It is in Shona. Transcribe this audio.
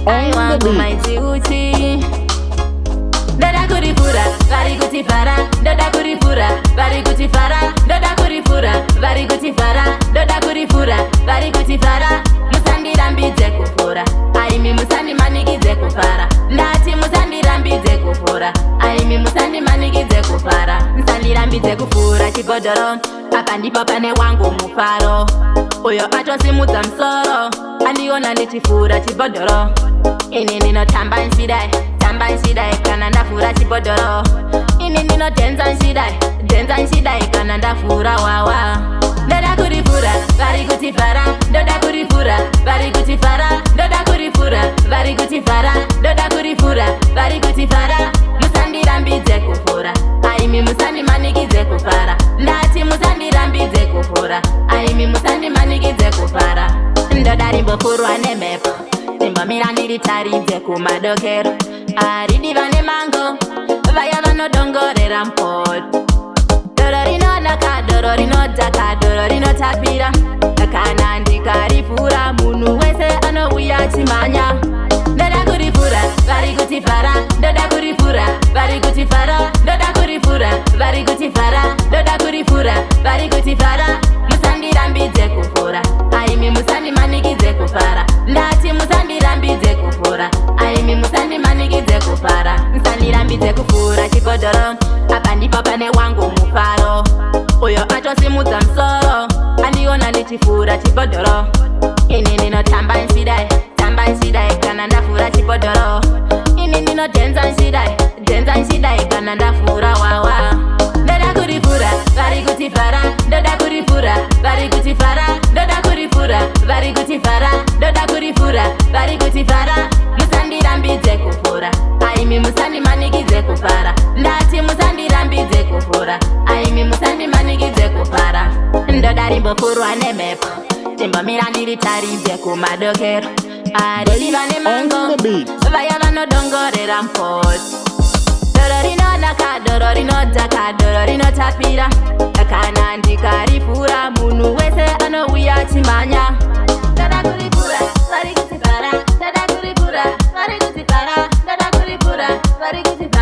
Ai wangu maiti uchi Dada kurifura, vari kutifara Dada kurifura, vari kutifara Dada kurifura, vari kutifara Dada kurifura, vari kutifara Musandirambidze kufura Aimi musandimanikidze kufara Ndati musandirambidze kufura Aimi musandimanikidze kufara Musandirambidze kufura chigodoro Apa ndipo pane wangu mufaro Uyo atosimudza msoro Andiona ndichifura chigodoro Ini ndinotamba nshidai Tamba nshidai kana ndafura chibodoro Ini ndinotenza nshidai kana ndafura wawa Dada kurifura, vari kutifara Dada kurifura, vari kutifara Dada kurifura, vari kutifara Dada kurifura, vari kutifara Musandirambidze kufura Aimi musandimanikidze kufara Ndati musandirambidze kufura Aimi musandimanikidze kufara Ndoda rimbofurwa nemepo Rimbomira ndiritaridze kumadokero Aridi vane mango Vaya vanodongorera mpoti Doro rinonaka, doro rinodhaka, doro rinotapira Kana ndikarifura munhu wese anouya chimanya Ndoda kurifura, vari kutifara Ndoda kurifura, vari kutifara Ndoda kurifura, vari kutifara Ndoda kurifura, vari kutifara Musandirambidze kufura Aimi musandimanikidze kufara Ndati musandirambidze kufura Aimi musandimanikidze kufara Musandirambidze kufura chigodoro Apa ndipo pane wangu mufaro Uyo atosimudza msoro Andiona ndichifura chigodoro Ini ndinotamba nshidai kana ndafura chigodoro Ini ndinotenza nshidai kana ndafura wawa Ndoda kurifura, vari kutifara Ndoda kurifura, vari kutifara Ndoda kurifura, vari kutifara Ndoda kurifura, vari kutifara Musandirambidze kufura Aimi musandimanikidze kufara Ndati musandirambidze kufura Aimi musandimanikidze kufara Ndoda rimbofurwa nemepo Rimbomira ndiritaridze kumadokero Aridi vane mango Vaya vanodongorera mpoti Doro rinonaka, doro rinodhaka, doro rinotapira Kana ndikarifura munhu wese anouya chimanya Dada kurifura, vari kutifara Dada kurifura, vari kutifara Dada kurifura, vari kutifara